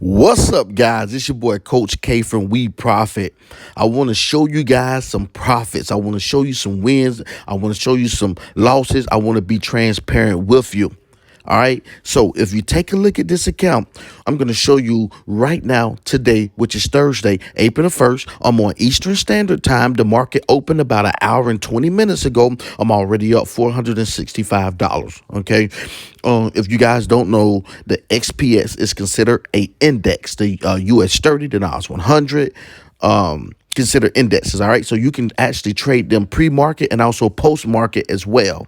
What's up, guys? It's your boy Coach K from We Profit. I want to show you guys some profits. I want to show you some wins. I want to show you some losses. I want to be transparent with you. All right. So if you take a look at this account, I'm going to show you right now today, which is Thursday, April the 1st. I'm on Eastern Standard Time. The market opened about an hour and 20 minutes ago. I'm already up $465. Okay. If you guys don't know, the XPS is considered a index. The US 30, the Nas 100. Consider indexes. All right. So you can actually trade them pre-market and also post-market as well.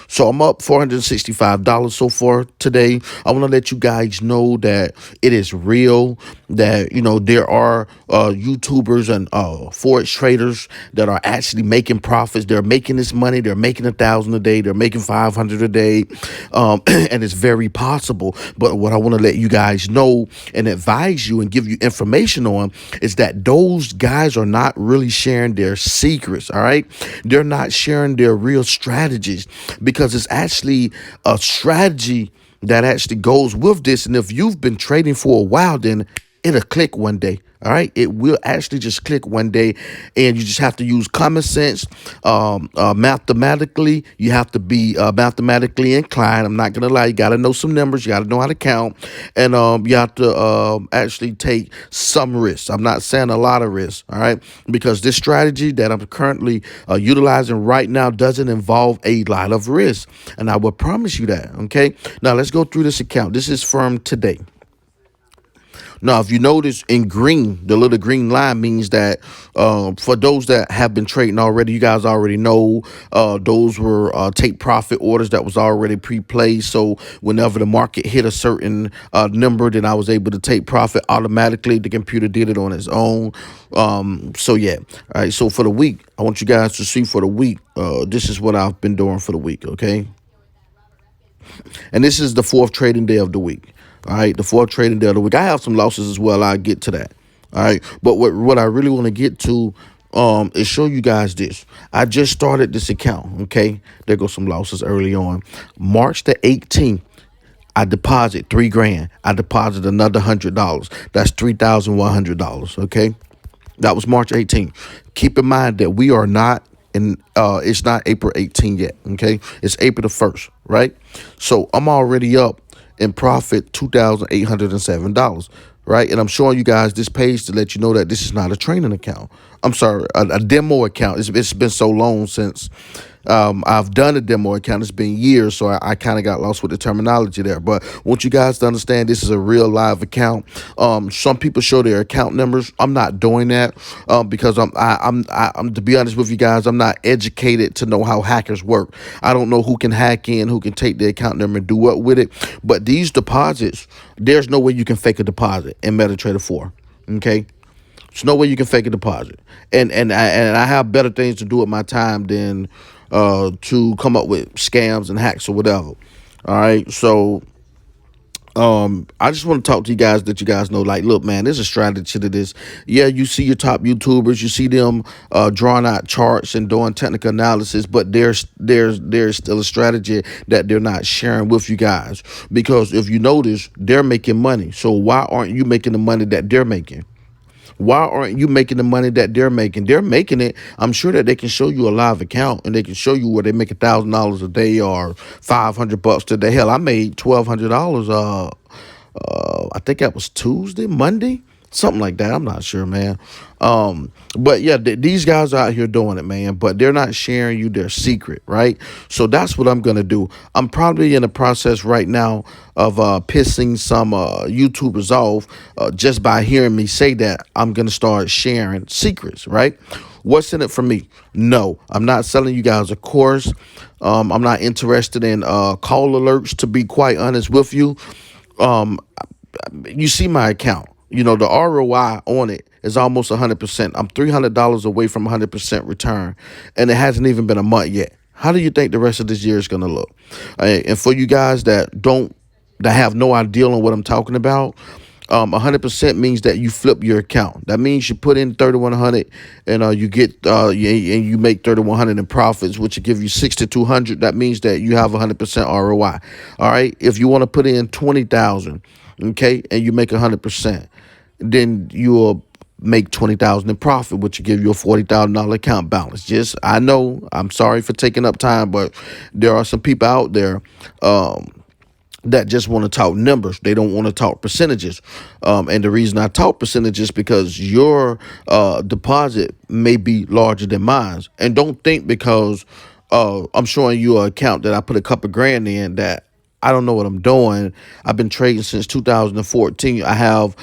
So I'm up $465 so far today. I want to let you guys know that it is real, that, there are YouTubers and Forex traders that are actually making profits. They're making this money. They're making 1,000 a day. They're making 500 a day. And it's very possible. But what I want to let you guys know and advise you and give you information on is that those guys are not really sharing their secrets. All right. They're not sharing their real strategies, because it's actually a strategy that actually goes with this. And if you've been trading for a while, then it'll click one day. All right. It will actually just click one day, and you just have to use common sense. Mathematically, you have to be mathematically inclined. I'm not going to lie. You got to know some numbers. You got to know how to count, and you have to actually take some risks. I'm not saying a lot of risks. All right. Because this strategy that I'm currently utilizing right now doesn't involve a lot of risk. And I will promise you that. Okay. Now let's go through this account. This is from today. Now, if you notice in green, the little green line means that for those that have been trading already, you guys already know those were take profit orders that was already pre-placed. So whenever the market hit a certain number, then I was able to take profit automatically. The computer did it on its own. So yeah. All right. So for the week, I want you guys to see for the week, this is what I've been doing for the week. Okay. And this is the fourth trading day of the week. All right, the fourth trading day of the week. I have some losses as well. I'll get to that. All right, but what I really want to get to is show you guys this. I just started this account. Okay, there goes some losses early on. March the 18th. I deposit $3,000. I deposit another $100. That's $3,100. Okay, that was March 18th. Keep in mind that we are not it's not April 18th yet. Okay, it's April the 1st, right? So I'm already up in profit $2,807, right? And I'm showing you guys this page to let you know that this is not a training account. I'm sorry, a demo account. It's been so long since I've done a demo account. It's been years, so I kind of got lost with the terminology there. But I want you guys to understand this is a real live account. Some people show their account numbers. I'm not doing that because I'm to be honest with you guys, I'm not educated to know how hackers work. I don't know who can hack in, who can take the account number and do what with it. But these deposits, there's no way you can fake a deposit in MetaTrader 4. Okay. There's no way you can fake a deposit. And I have better things to do with my time than to come up with scams and hacks or whatever. All right. So I just want to talk to you guys that you guys know, like, look, man, there's a strategy to this. Yeah, you see your top YouTubers, you see them drawing out charts and doing technical analysis, but there's still a strategy that they're not sharing with you guys. Because if you notice, they're making money. So why aren't you making the money that they're making? Why aren't you making the money that they're making? They're making it. I'm sure that they can show you a live account and they can show you where they make $1,000 a day or $500 to the hell. I made $1,200. I think that was Tuesday, Monday, something like that. I'm not sure, man. But yeah, these guys are out here doing it, man, but they're not sharing you their secret, right? So that's what I'm going to do. I'm probably in the process right now of pissing some YouTubers off just by hearing me say that. I'm going to start sharing secrets, right? What's in it for me? No, I'm not selling you guys a course. I'm not interested in call alerts, to be quite honest with you. You see my account. The ROI on it is almost 100%. I'm $300 away from 100% return, and it hasn't even been a month yet. How do you think the rest of this year is going to look? And for you guys that have no idea on what I'm talking about, 100% means that you flip your account. That means you put in 3,100 and you get and you make 3,100 in profits, which will give you 6,200. That means that you have 100% ROI. All right. If you want to put in 20,000. okay, and you make 100%, then you'll make 20,000 in profit, which will give you a $40,000 account balance. Just, I know, I'm sorry for taking up time, but there are some people out there that just want to talk numbers. They don't want to talk percentages. And the reason I talk percentages because your deposit may be larger than mine. And don't think because I'm showing you an account that I put a couple grand in that I don't know what I'm doing. I've been trading since 2014. I have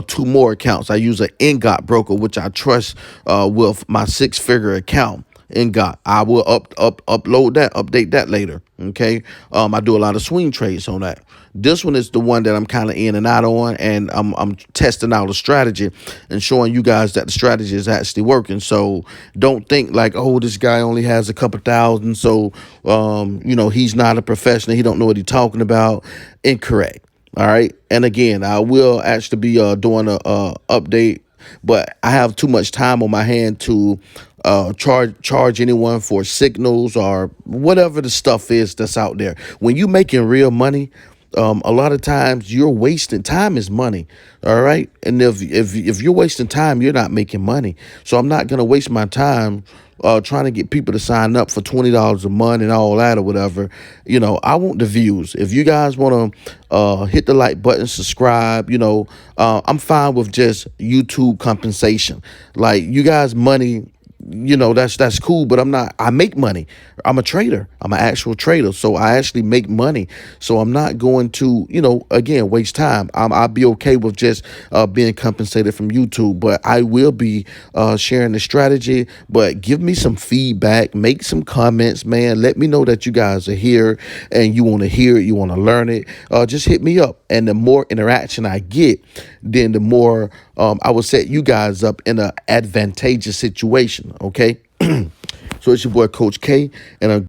two more accounts. I use an NGOT broker, which I trust with my six-figure account. NGOT. I will upload that, update that later. Okay. I do a lot of swing trades on that. This one is the one that I'm kind of in and out on, and I'm testing out a strategy and showing you guys that the strategy is actually working. So don't think like, oh, this guy only has a couple thousand, so he's not a professional. He don't know what he's talking about. Incorrect. All right. And again, I will actually be doing a update, but I have too much time on my hand to charge anyone for signals or whatever the stuff is that's out there. When you making real money, a lot of times you're wasting time is money. All right. And if you're wasting time, you're not making money. So I'm not going to waste my time trying to get people to sign up for $20 a month and all that or whatever. I want the views. If you guys want to hit the like button, subscribe, I'm fine with just YouTube compensation. Like you guys money, that's cool, but I make money. I'm a trader. I'm an actual trader. So I actually make money. So I'm not going to, again, waste time. I'll be okay with just being compensated from YouTube, but I will be sharing the strategy. But give me some feedback, make some comments, man. Let me know that you guys are here and you want to hear it, you want to learn it. Just hit me up. And the more interaction I get, then the more I will set you guys up in an advantageous situation. Okay. So it's your boy Coach K, and